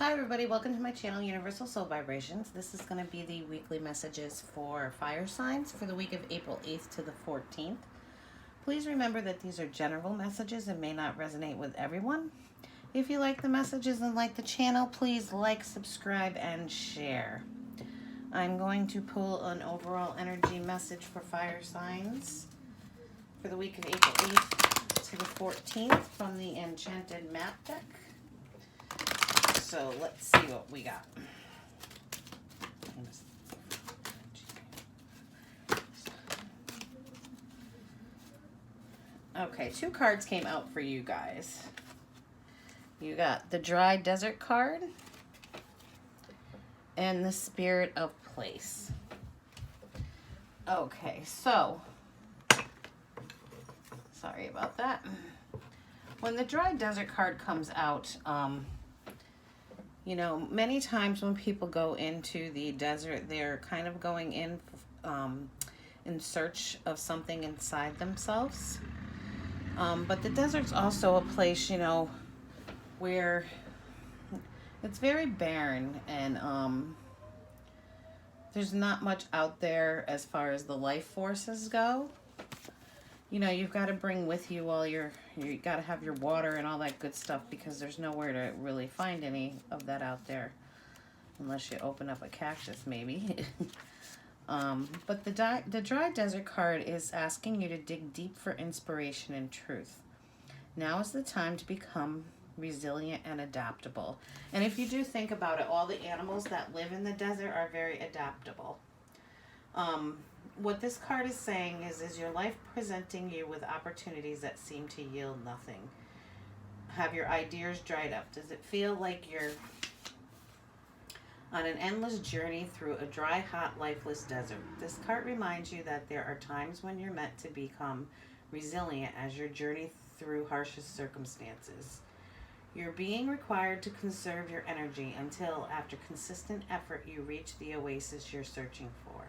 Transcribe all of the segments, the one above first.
Hi everybody, welcome to my channel, Universal Soul Vibrations. This is going to be the weekly messages for fire signs for the week of April 8th to the 14th. Please remember that these are general messages and may not resonate with everyone. If you like the messages and like the channel, please like, subscribe, and share. I'm going to pull an overall energy message for fire signs for the week of April 8th to the 14th from the Enchanted Map deck. So let's see what we got. Okay, two cards came out for you guys. You got the Dry Desert card and the Spirit of Place. Okay, so sorry about that. When the Dry Desert card comes out, you know, many times when people go into the desert, they're kind of going in search of something inside themselves. But the desert's also a place, you know, where it's very barren and there's not much out there as far as the life forces go. You know, you've got to bring with you all you got to have your water and all that good stuff because there's nowhere to really find any of that out there unless you open up a cactus maybe. But the Dry Desert card is asking you to dig deep for inspiration and truth. Now is the time to become resilient and adaptable. And if you do think about it, all the animals that live in the desert are very adaptable. What this card is saying is your life presenting you with opportunities that seem to yield nothing? Have your ideas dried up? Does it feel like you're on an endless journey through a dry, hot, lifeless desert? This card reminds you that there are times when you're meant to become resilient as you journey through harshest circumstances. You're being required to conserve your energy until, after consistent effort, you reach the oasis you're searching for.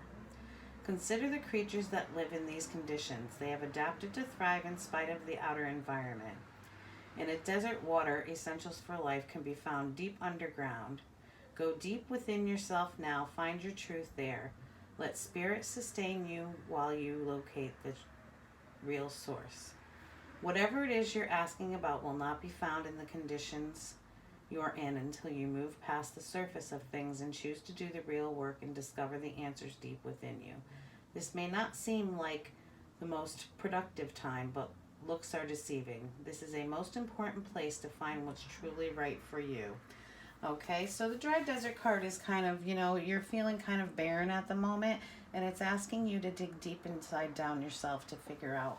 Consider the creatures that live in these conditions. They have adapted to thrive in spite of the outer environment. In a desert, water, essentials for life, can be found deep underground. Go deep within yourself now. Find your truth there. Let spirit sustain you while you locate the real source. Whatever it is you're asking about will not be found in the conditions you're in until you move past the surface of things and choose to do the real work and discover the answers deep within you. This may not seem like the most productive time, but looks are deceiving. This is a most important place to find what's truly right for you. Okay, so the Dry Desert card is kind of, you know, you're feeling kind of barren at the moment, and it's asking you to dig deep inside down yourself to figure out,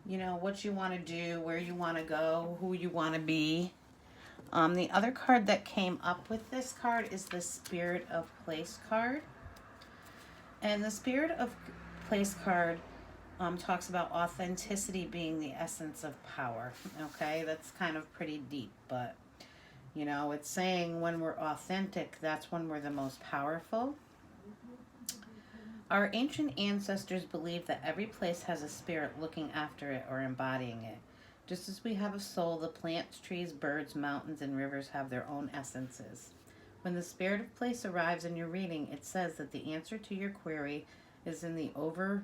you know, what you want to do, where you want to go, who you want to be. The other card that came up with this card is the Spirit of Place card. And the Spirit of Place card talks about authenticity being the essence of power. Okay, that's kind of pretty deep, but, you know, it's saying when we're authentic, that's when we're the most powerful. Our ancient ancestors believed that every place has a spirit looking after it or embodying it. Just as we have a soul, the plants, trees, birds, mountains, and rivers have their own essences. When the Spirit of Place arrives in your reading, it says that the answer to your query is in the overarching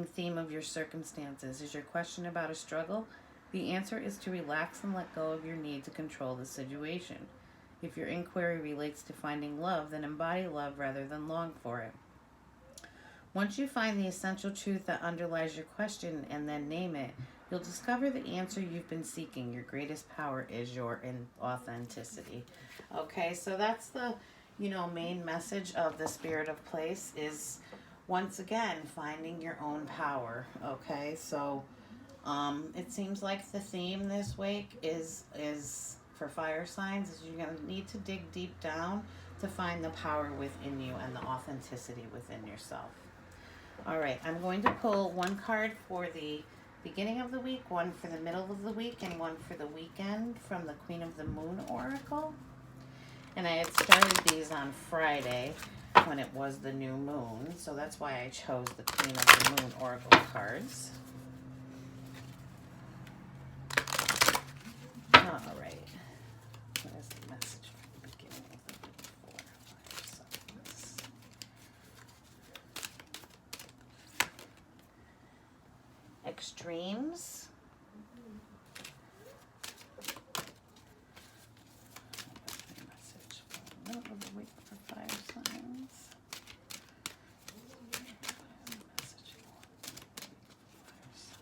theme of your circumstances. Is your question about a struggle? The answer is to relax and let go of your need to control the situation. If your inquiry relates to finding love, then embody love rather than long for it. Once you find the essential truth that underlies your question and then name it, you'll discover the answer you've been seeking. Your greatest power is your authenticity. Okay, so that's the, you know, main message of the Spirit of Place is, once again, finding your own power. Okay, so it seems like the theme this week is for fire signs is you're going to need to dig deep down to find the power within you and the authenticity within yourself. All right, I'm going to pull one card for the beginning of the week, one for the middle of the week, and one for the weekend from the Queen of the Moon Oracle. And I had started these on Friday when it was the new moon, so that's why I chose the Queen of the Moon Oracle cards. All right. extremes. Message for middle of the week for fire signs. Message for fire signs.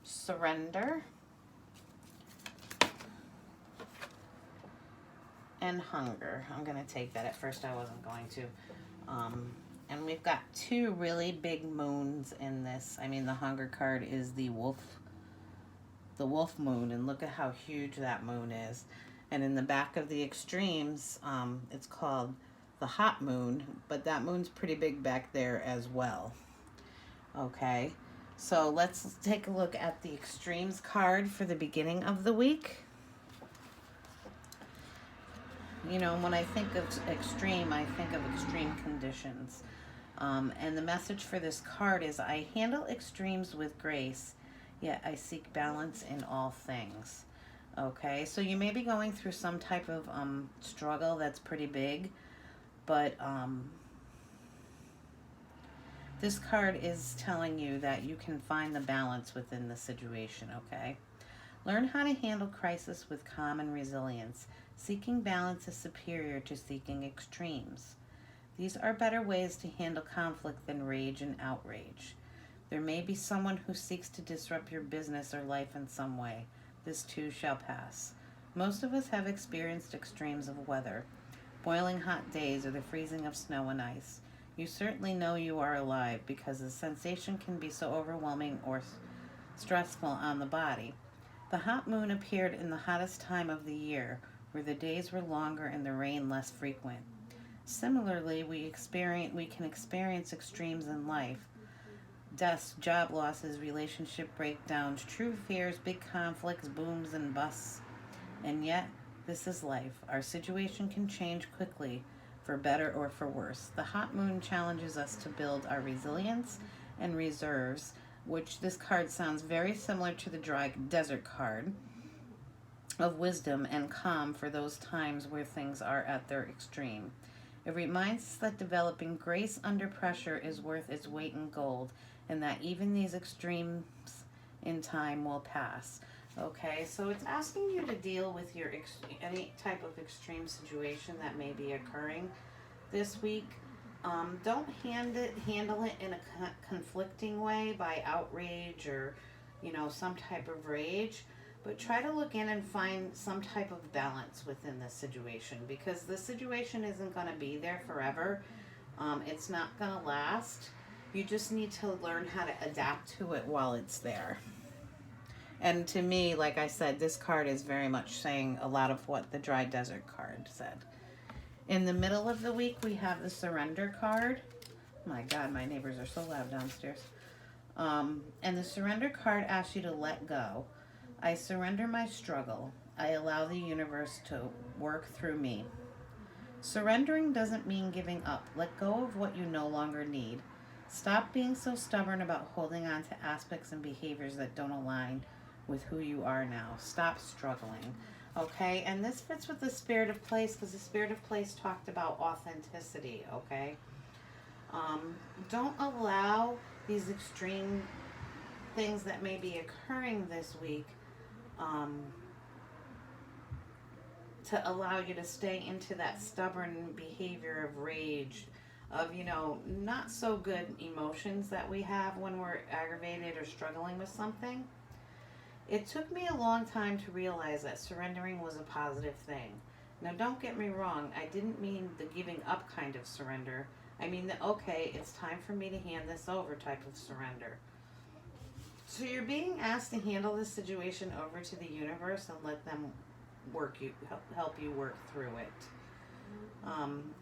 Surrender and hunger. I'm going to take that. At first I wasn't going to. And we've got two really big moons in this. I mean, the hunger card is the wolf moon, and look at how huge that moon is. And in the back of the extremes, it's called the hot moon, but that moon's pretty big back there as well. Okay, so let's take a look at the extremes card for the beginning of the week. You know, when I think of extreme, I think of extreme conditions. And the message for this card is, I handle extremes with grace, yet I seek balance in all things. Okay, so you may be going through some type of struggle that's pretty big, but this card is telling you that you can find the balance within the situation, okay? Learn how to handle crisis with calm and resilience. Seeking balance is superior to seeking extremes. These are better ways to handle conflict than rage and outrage. There may be someone who seeks to disrupt your business or life in some way. This too shall pass. Most of us have experienced extremes of weather, boiling hot days or the freezing of snow and ice. You certainly know you are alive because the sensation can be so overwhelming or stressful on the body. The hot moon appeared in the hottest time of the year, where the days were longer and the rain less frequent. Similarly, we can experience extremes in life. Deaths, job losses, relationship breakdowns, true fears, big conflicts, booms and busts. And yet, this is life. Our situation can change quickly, for better or for worse. The hot moon challenges us to build our resilience and reserves, which this card sounds very similar to the dry desert card of wisdom and calm for those times where things are at their extreme. It reminds us that developing grace under pressure is worth its weight in gold, and that even these extremes in time will pass. Okay, so it's asking you to deal with your any type of extreme situation that may be occurring this week. Don't handle it in a conflicting way by outrage or, some type of rage. But try to look in and find some type of balance within the situation, because the situation isn't going to be there forever. It's not going to last. You just need to learn how to adapt to it while it's there. And to me, like I said, this card is very much saying a lot of what the dry desert card said. In the middle of the week, we have the surrender card. My God, my neighbors are so loud downstairs. And the surrender card asks you to let go. I surrender my struggle. I allow the universe to work through me. Surrendering doesn't mean giving up. Let go of what you no longer need. Stop being so stubborn about holding on to aspects and behaviors that don't align with who you are now. Stop struggling. Okay, and this fits with the spirit of place, because the spirit of place talked about authenticity. Okay, don't allow these extreme things that may be occurring this week to allow you to stay into that stubborn behavior of rage, of not so good emotions that we have when we're aggravated or struggling with something. It took me a long time to realize that surrendering was a positive thing. Now, don't get me wrong, I didn't mean the giving up kind of surrender. I mean the, okay, it's time for me to hand this over type of surrender. So you're being asked to handle this situation over to the universe and let them help you work through it.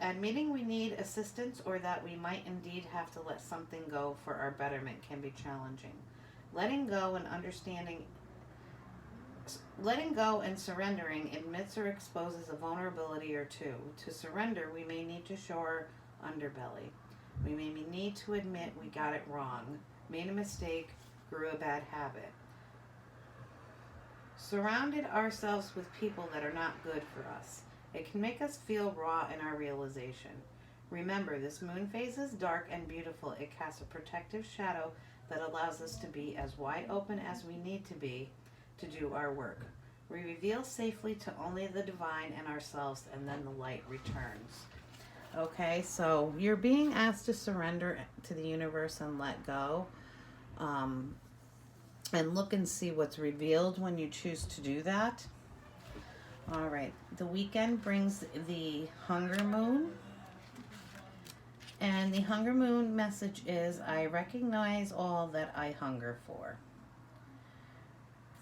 Admitting we need assistance or that we might indeed have to let something go for our betterment can be challenging. Letting go and surrendering admits or exposes a vulnerability or two. To surrender, we may need to show our underbelly. We may need to admit we got it wrong, made a mistake, grew a bad habit. Surrounded ourselves with people that are not good for us. It can make us feel raw in our realization. Remember, this moon phase is dark and beautiful. It casts a protective shadow that allows us to be as wide open as we need to be to do our work. We reveal safely to only the divine and ourselves, and then the light returns. Okay, so you're being asked to surrender to the universe and let go. And look and see what's revealed when you choose to do that. All right, the weekend brings the Hunger Moon. And the Hunger Moon message is, I recognize all that I hunger for.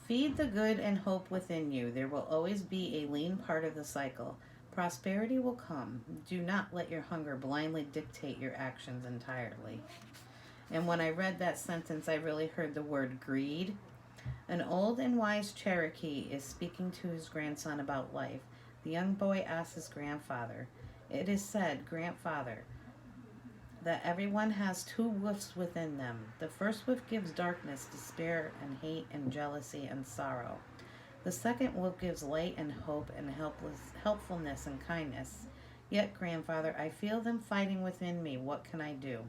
Feed the good and hope within you. There will always be a lean part of the cycle. Prosperity will come. Do not let your hunger blindly dictate your actions entirely. And when I read that sentence, I really heard the word greed. An old and wise Cherokee is speaking to his grandson about life. The young boy asks his grandfather, it is said, grandfather, that everyone has two wolves within them. The first wolf gives darkness, despair, and hate, and jealousy, and sorrow. The second wolf gives light and hope and helpfulness and kindness. Yet, grandfather, I feel them fighting within me. What can I do?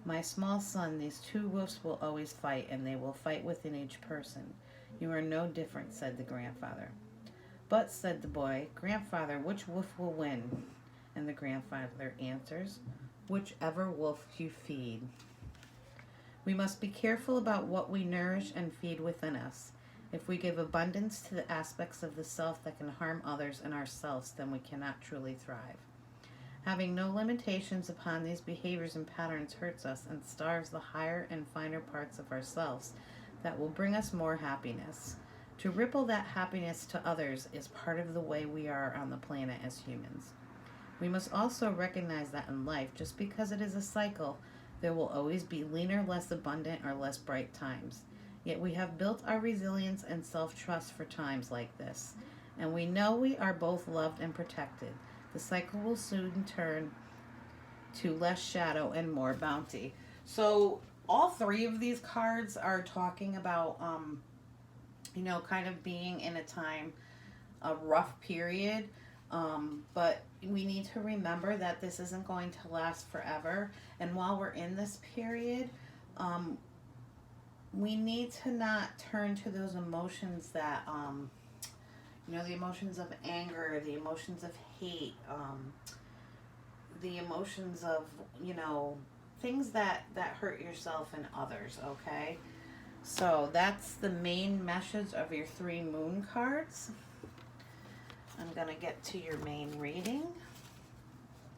My small son, these two wolves will always fight, and they will fight within each person. You are no different, said the grandfather. But, said the boy, grandfather, which wolf will win? And the grandfather answers, whichever wolf you feed. We must be careful about what we nourish and feed within us. If we give abundance to the aspects of the self that can harm others and ourselves, then we cannot truly thrive. Having no limitations upon these behaviors and patterns hurts us and starves the higher and finer parts of ourselves that will bring us more happiness. To ripple that happiness to others is part of the way we are on the planet as humans. We must also recognize that in life, just because it is a cycle, there will always be leaner, less abundant, or less bright times. Yet we have built our resilience and self-trust for times like this, and we know we are both loved and protected. The cycle will soon turn to less shadow and more bounty. So all three of these cards are talking about, kind of being in a time, a rough period. But we need to remember that this isn't going to last forever. And while we're in this period, we need to not turn to those emotions that, the emotions of anger, the emotions of hate, the emotions of, things that hurt yourself and others, okay? So that's the main message of your 3 moon cards. I'm going to get to your main reading,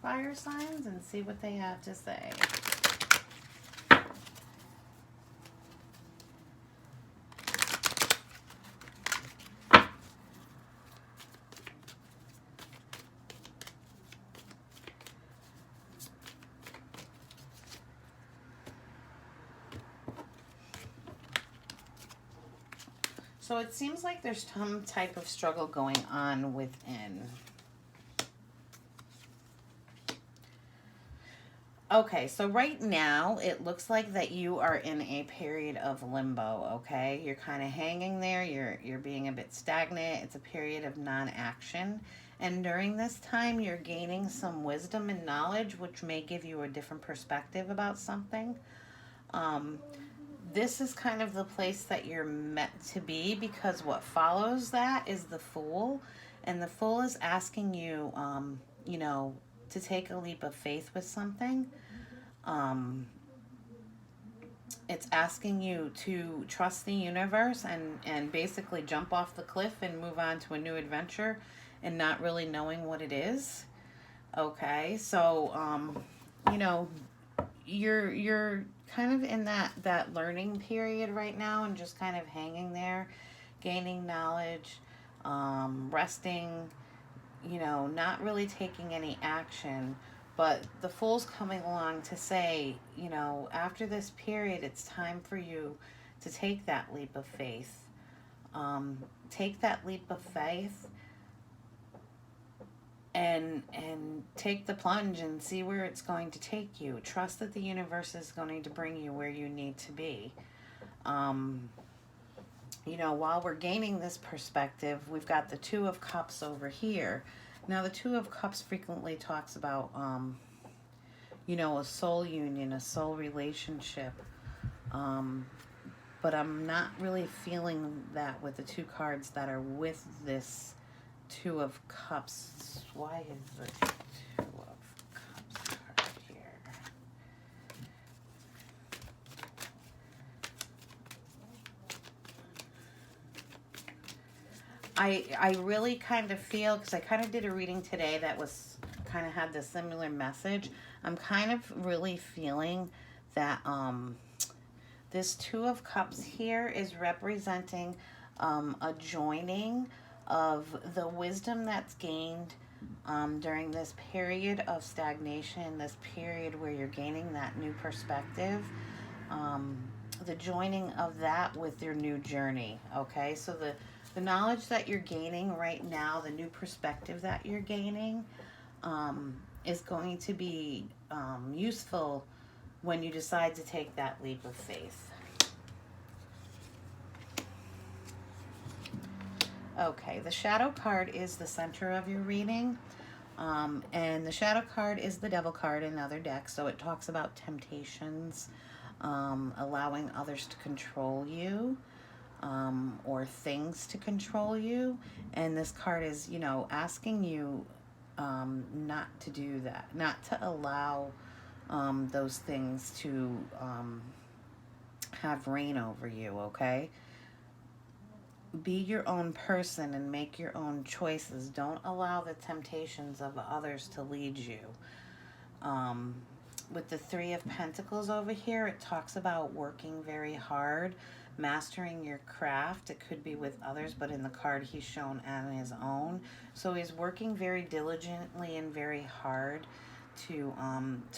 fire signs, and see what they have to say. So it seems like there's some type of struggle going on within. Okay, so right now it looks like that you are in a period of limbo, okay? You're kind of hanging there, you're being a bit stagnant. It's a period of non-action. And during this time, you're gaining some wisdom and knowledge, which may give you a different perspective about something. This is kind of the place that you're meant to be, because what follows that is the Fool. And the Fool is asking you, to take a leap of faith with something. It's asking you to trust the universe and basically jump off the cliff and move on to a new adventure and not really knowing what it is. Okay, so, you're kind of in that learning period right now and just kind of hanging there, gaining knowledge, resting, not really taking any action. But the Fool's coming along to say, after this period, it's time for you to take that leap of faith. Take that leap of faith and take the plunge and see where it's going to take you. Trust that the universe is going to bring you where you need to be. While we're gaining this perspective, we've got the Two of Cups over here. Now, the Two of Cups frequently talks about you know, a soul union, a soul relationship. But I'm not really feeling that with the two cards that are with this Two of Cups. Why is the Two of Cups card here? I really kind of feel, because I kind of did a reading today that was kind of had the similar message. I'm kind of really feeling that this Two of Cups here is representing a joining of the wisdom that's gained during this period of stagnation, this period where you're gaining that new perspective, the joining of that with your new journey. Okay, so the knowledge that you're gaining right now, the new perspective that you're gaining, is going to be useful when you decide to take that leap of faith. Okay, the shadow card is the center of your reading. And the shadow card is the devil card in other decks. So it talks about temptations, allowing others to control you, or things to control you. And this card is, you know, asking you not to do that, not to allow those things to have reign over you, okay? Be your own person and make your own choices. Don't allow the temptations of others to lead you. With the Three of Pentacles over here, it talks about working very hard, mastering your craft. It could be with others, but in the card he's shown on his own. So he's working very diligently and very hard to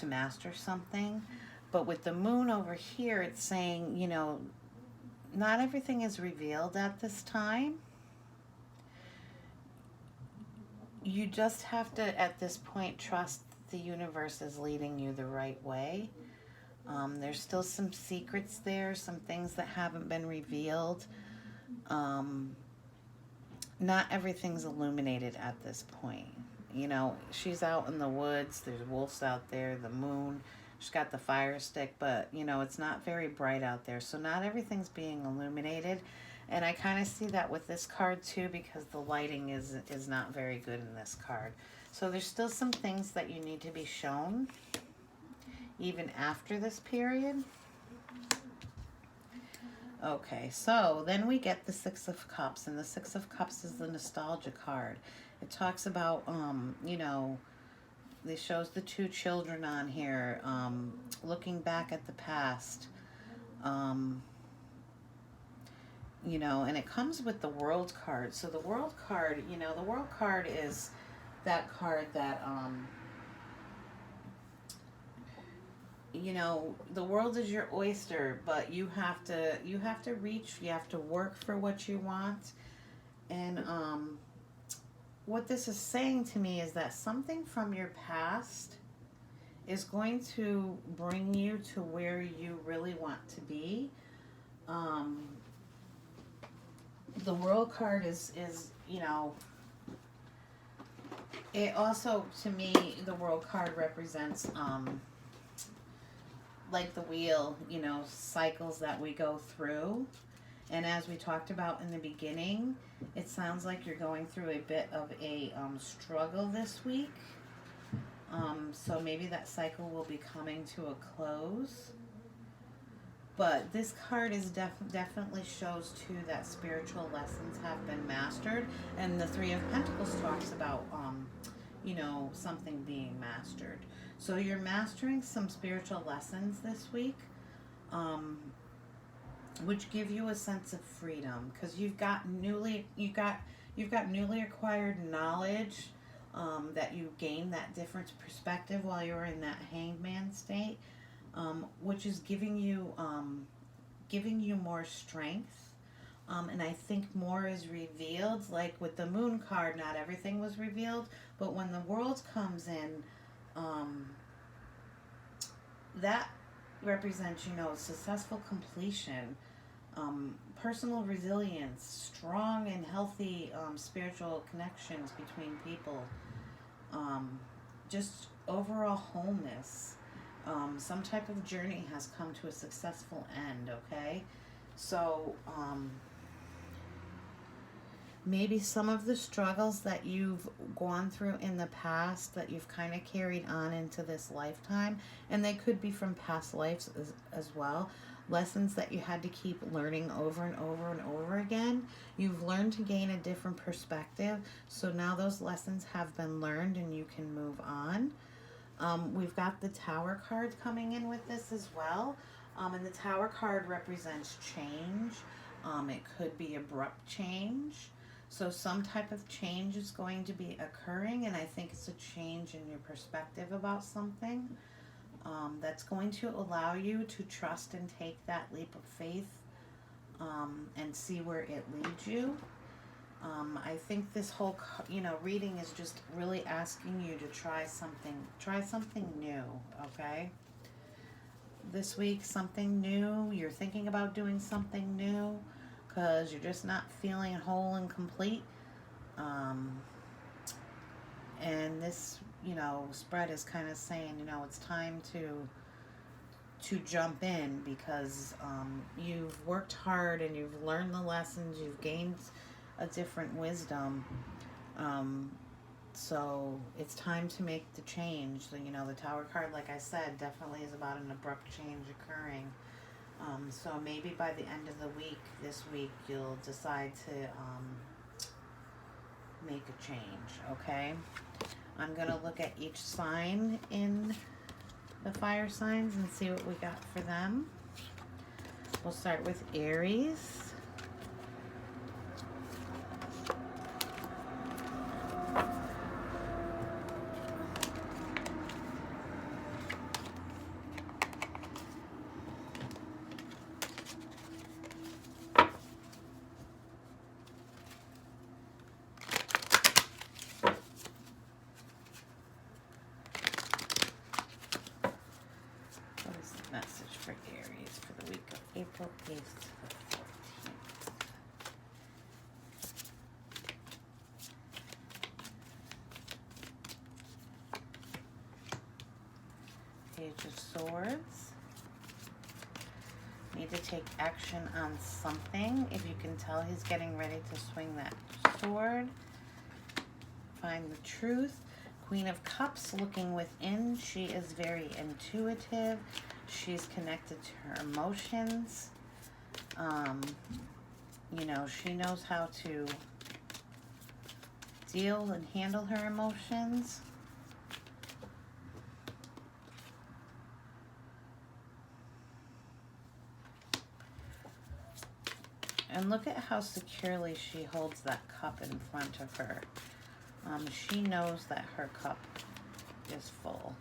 master something. But with the Moon over here, it's saying, you know, not everything is revealed at this time. You just have to, at this point, trust the universe is leading you the right way. There's still some secrets there, some things that haven't been revealed. Not everything's illuminated at this point. You know, she's out in the woods. There's wolves out there, the moon. She's got the fire stick, but, you know, it's not very bright out there. So not everything's being illuminated. And I kind of see that with this card, too, because the lighting is not very good in this card. So there's still some things that you need to be shown, even after this period. Okay, so then we get the Six of Cups. And the Six of Cups is the nostalgia card. It talks about, you know, this shows the two children on here, looking back at the past, you know, and it comes with the World card. So the World card, you know, the World card is that card that, you know, the world is your oyster, but you have to reach, you have to work for what you want. And, what this is saying to me is that something from your past is going to bring you to where you really want to be. The World card is, you know, it also, to me, the World card represents, like the wheel, you know, cycles that we go through. And as we talked about in the beginning, it sounds like you're going through a bit of a struggle this week. So maybe that cycle will be coming to a close. But this card is definitely shows, too, that spiritual lessons have been mastered. And the Three of Pentacles talks about, you know, something being mastered. So you're mastering some spiritual lessons this week. Which give you a sense of freedom, because you've got newly acquired knowledge, that you gained that different perspective while you were in that hangman state, which is giving you more strength, and I think more is revealed. Like with the Moon card, not everything was revealed, but when the World comes in, that represents, you know, successful completion, personal resilience, strong and healthy spiritual connections between people, just overall wholeness. Some type of journey has come to a successful end, okay? So, maybe some of the struggles that you've gone through in the past that you've kind of carried on into this lifetime, and they could be from past lives as well, lessons that you had to keep learning over and over and over again. You've learned to gain a different perspective, so now those lessons have been learned and you can move on. We've got the Tower card coming in with this as well, and the Tower card represents change. It could be abrupt change. So some type of change is going to be occurring, and I think it's a change in your perspective about something that's going to allow you to trust and take that leap of faith and see where it leads you. I think this whole, reading is just really asking you to try something new, okay? This week, something new. You're thinking about doing something new because you're just not feeling whole and complete. And this, spread is kind of saying, it's time to jump in because you've worked hard and you've learned the lessons, you've gained a different wisdom. So it's time to make the change. The Tower card, like I said, definitely is about an abrupt change occurring. So maybe by the end of the week, this week, you'll decide to make a change, okay? I'm going to look at each sign in the fire signs and see what we got for them. We'll start with Aries. Message for Aries for the week of April 8th to the 14th. Page of Swords. Need to take action on something. If you can tell, he's getting ready to swing that sword. Find the truth. Queen of Cups, looking within. She is very intuitive. She's connected to her emotions. She knows how to deal and handle her emotions. And look at how securely she holds that cup in front of her. She knows that her cup is full.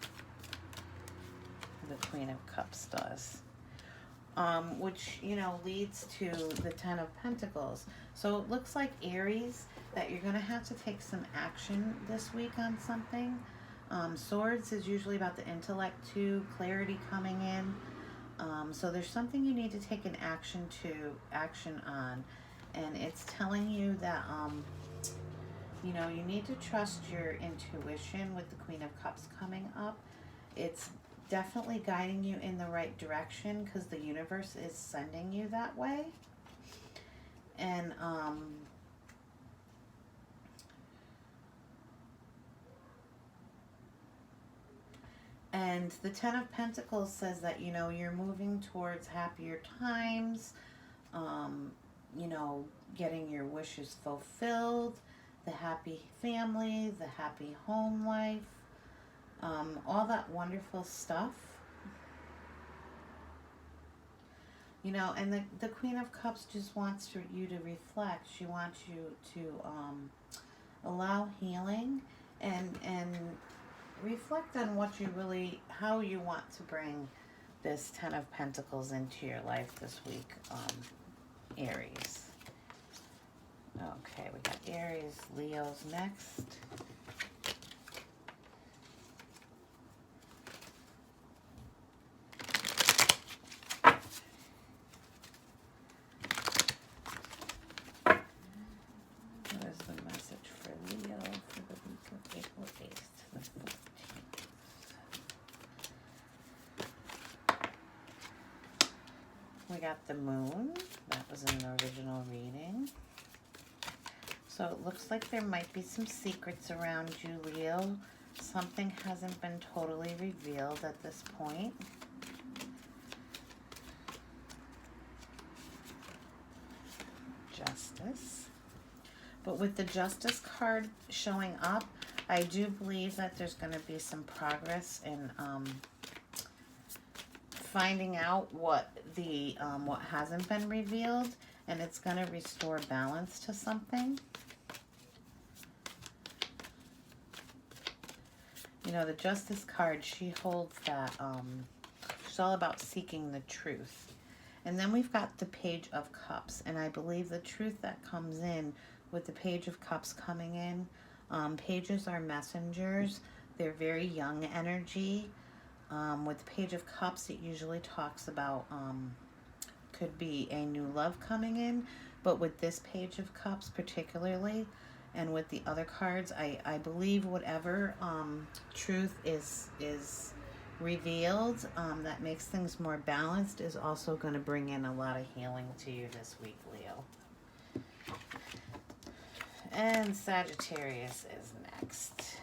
The Queen of Cups does. Which, leads to the Ten of Pentacles. So it looks like, Aries, that you're going to have to take some action this week on something. Swords is usually about the intellect too, clarity coming in. So there's something you need to take an action on. And it's telling you that, you need to trust your intuition with the Queen of Cups coming up. It's definitely guiding you in the right direction because the universe is sending you that way. And the Ten of Pentacles says that, you're moving towards happier times, getting your wishes fulfilled, the happy family, the happy home life, all that wonderful stuff. And the Queen of Cups just wants you to reflect. She wants you to allow healing and reflect on how you want to bring this Ten of Pentacles into your life this week, Aries. Okay, we got Aries, Leo's next. What is the message for Leo for the week of April 8th to the 14th? got the moon. That was in the original reading. So it looks like there might be some secrets around you, Leo. Something hasn't been totally revealed at this point. Justice. But with the Justice card showing up, I do believe that there's going to be some progress in finding out what hasn't been revealed, and it's going to restore balance to something. You know, the Justice card, she holds that, she's all about seeking the truth. And then we've got the Page of Cups, and I believe the truth that comes in with the Page of Cups coming in, pages are messengers. They're very young energy. With the Page of Cups, it usually talks about, could be a new love coming in, but with this Page of Cups particularly, and with the other cards, I believe whatever truth is revealed that makes things more balanced is also going to bring in a lot of healing to you this week, Leo. And Sagittarius is next.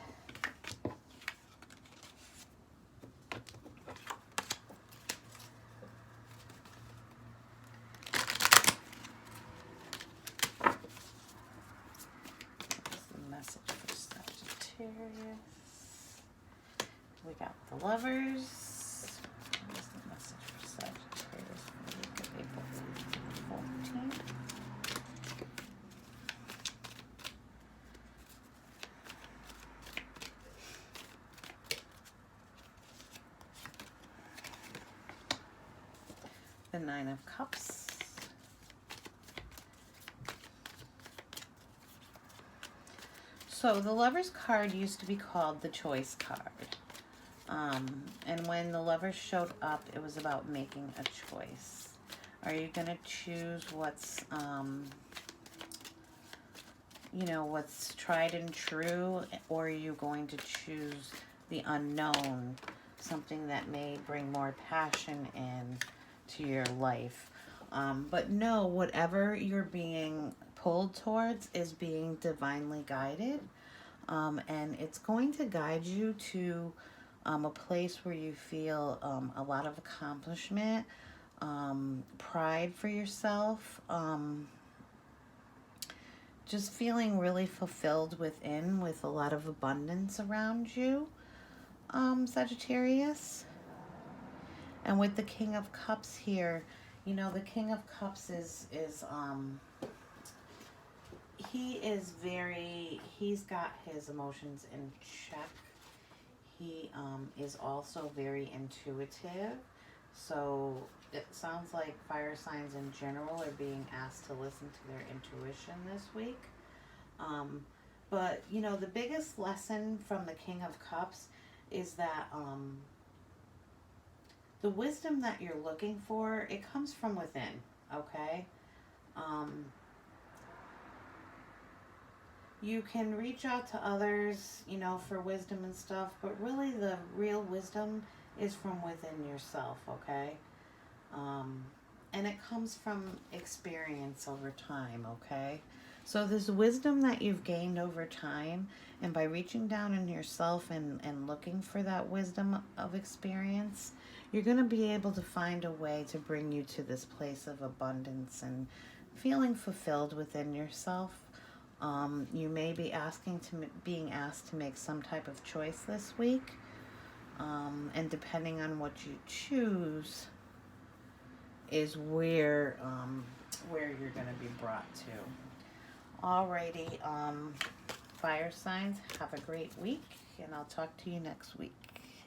We got the Lovers. What's the message for Sagittarius for the week of April 14th? The Nine of Cups. So the Lovers card used to be called the Choice card. And when the Lovers showed up, it was about making a choice. Are you going to choose what's, what's tried and true, or are you going to choose the unknown, something that may bring more passion in to your life? But no, whatever you're being pulled towards is being divinely guided, and it's going to guide you to a place where you feel a lot of accomplishment, pride for yourself, just feeling really fulfilled within, with a lot of abundance around you, Sagittarius. And with the King of Cups here, you know, the King of Cups he's got his emotions in check. He is also very intuitive. So it sounds like fire signs in general are being asked to listen to their intuition this week. But, you know, the biggest lesson from the King of Cups is that the wisdom that you're looking for, it comes from within, okay? You can reach out to others, you know, for wisdom and stuff, but really the real wisdom is from within yourself, okay? And it comes from experience over time, okay? So this wisdom that you've gained over time, and by reaching down in yourself and looking for that wisdom of experience, you're going to be able to find a way to bring you to this place of abundance and feeling fulfilled within yourself. You may be being asked to make some type of choice this week, and depending on what you choose is where you're going to be brought to. Alrighty, fire signs, have a great week, and I'll talk to you next week.